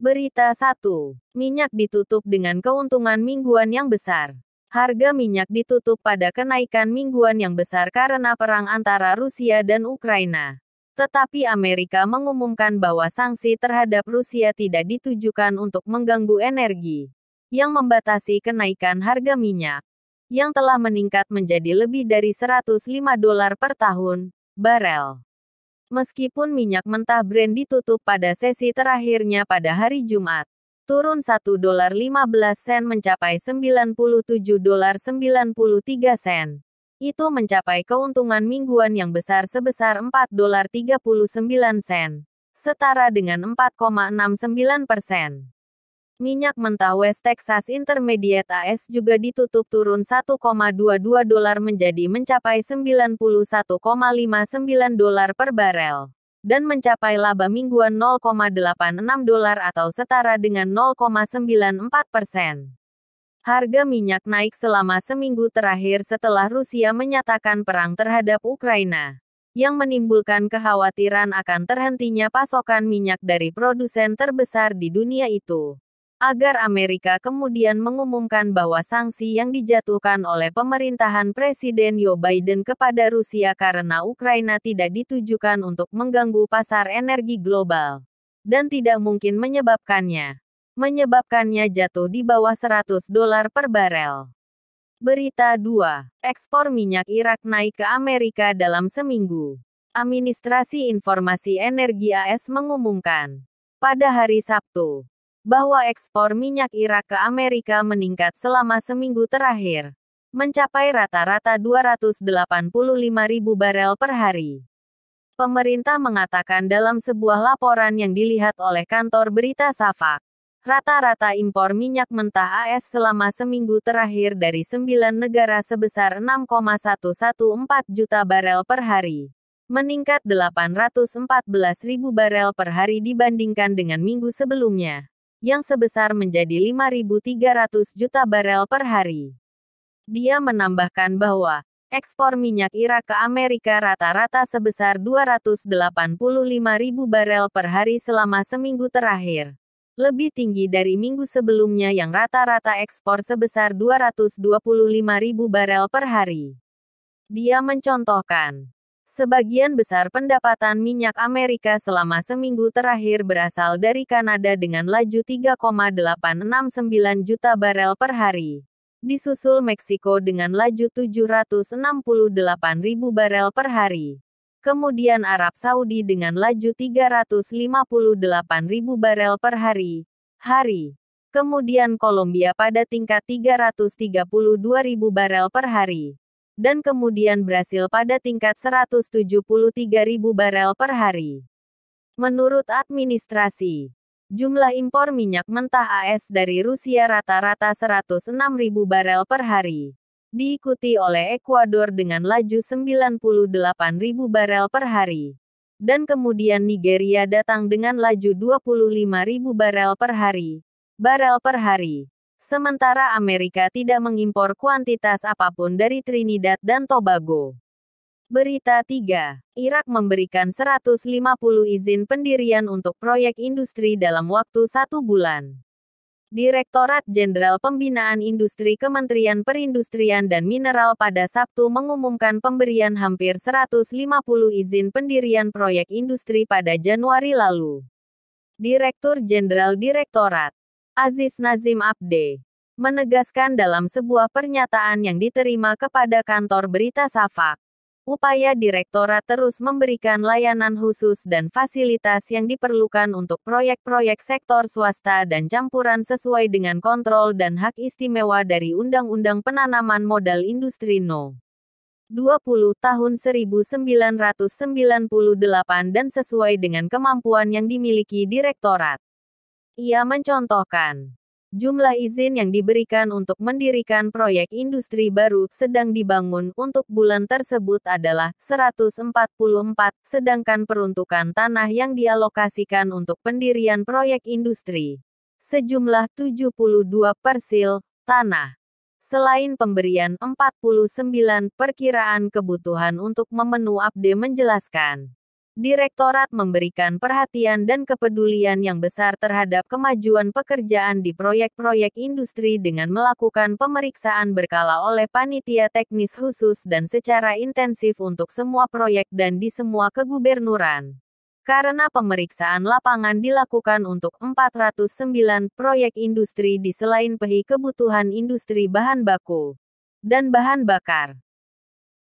Berita 1. Minyak ditutup dengan keuntungan mingguan yang besar. Harga minyak ditutup pada kenaikan mingguan yang besar karena perang antara Rusia dan Ukraina. Tetapi Amerika mengumumkan bahwa sanksi terhadap Rusia tidak ditujukan untuk mengganggu energi, yang membatasi kenaikan harga minyak, yang telah meningkat menjadi lebih dari $105 per tahun, barel. Meskipun minyak mentah Brent ditutup pada sesi terakhirnya pada hari Jumat, turun $1.15 mencapai $97.93. Itu mencapai keuntungan mingguan yang besar sebesar $4.39, setara dengan 4,69%. Minyak mentah West Texas Intermediate AS juga ditutup turun $1,22 mencapai $91,59 per barel, dan mencapai laba mingguan $0,86 atau setara dengan 0,94%. Harga minyak naik selama seminggu terakhir setelah Rusia menyatakan perang terhadap Ukraina, yang menimbulkan kekhawatiran akan terhentinya pasokan minyak dari produsen terbesar di dunia itu. Agar Amerika kemudian mengumumkan bahwa sanksi yang dijatuhkan oleh pemerintahan Presiden Joe Biden kepada Rusia karena Ukraina tidak ditujukan untuk mengganggu pasar energi global, dan tidak mungkin menyebabkannya jatuh di bawah $100 per barel. Berita 2. Ekspor minyak Irak naik ke Amerika dalam seminggu. Administrasi Informasi Energi AS mengumumkan pada hari Sabtu bahwa ekspor minyak Irak ke Amerika meningkat selama seminggu terakhir, mencapai rata-rata 285.000 barel per hari. Pemerintah mengatakan dalam sebuah laporan yang dilihat oleh kantor berita Safak, rata-rata impor minyak mentah AS selama seminggu terakhir dari 9 negara sebesar 6,114 juta barel per hari, meningkat 814.000 barel per hari dibandingkan dengan minggu sebelumnya, yang sebesar menjadi 5.300 juta barel per hari. Dia menambahkan bahwa ekspor minyak Irak ke Amerika rata-rata sebesar 285.000 barel per hari selama seminggu terakhir, lebih tinggi dari minggu sebelumnya yang rata-rata ekspor sebesar 225.000 barel per hari. Dia mencontohkan, sebagian besar pendapatan minyak Amerika selama seminggu terakhir berasal dari Kanada dengan laju 3,869 juta barel per hari, disusul Meksiko dengan laju 768.000 barel per hari. Kemudian Arab Saudi dengan laju 358.000 barel per hari. Kemudian Kolombia pada tingkat 332.000 barel per hari. Dan kemudian Brasil pada tingkat 173.000 barel per hari. Menurut administrasi, jumlah impor minyak mentah AS dari Rusia rata-rata 106.000 barel per hari, diikuti oleh Ekuador dengan laju 98.000 barel per hari. Dan kemudian Nigeria datang dengan laju 25.000 barel per hari. Sementara Amerika tidak mengimpor kuantitas apapun dari Trinidad dan Tobago. Berita 3. Irak memberikan 150 izin pendirian untuk proyek industri dalam waktu 1 bulan. Direktorat Jenderal Pembinaan Industri Kementerian Perindustrian dan Mineral pada Sabtu mengumumkan pemberian hampir 150 izin pendirian proyek industri pada Januari lalu. Direktur Jenderal Direktorat, Aziz Nazim Abde, menegaskan dalam sebuah pernyataan yang diterima kepada kantor berita Safak, upaya direktorat terus memberikan layanan khusus dan fasilitas yang diperlukan untuk proyek-proyek sektor swasta dan campuran sesuai dengan kontrol dan hak istimewa dari Undang-Undang Penanaman Modal Industri No. 20 Tahun 1998 dan sesuai dengan kemampuan yang dimiliki direktorat. Ia mencontohkan, jumlah izin yang diberikan untuk mendirikan proyek industri baru sedang dibangun untuk bulan tersebut adalah 144, sedangkan peruntukan tanah yang dialokasikan untuk pendirian proyek industri sejumlah 72 persil tanah. Selain pemberian 49 perkiraan kebutuhan untuk memenuhi Abde menjelaskan, Direktorat memberikan perhatian dan kepedulian yang besar terhadap kemajuan pekerjaan di proyek-proyek industri dengan melakukan pemeriksaan berkala oleh panitia teknis khusus dan secara intensif untuk semua proyek dan di semua kegubernuran. Karena pemeriksaan lapangan dilakukan untuk 409 proyek industri di selain PHI kebutuhan industri bahan baku dan bahan bakar.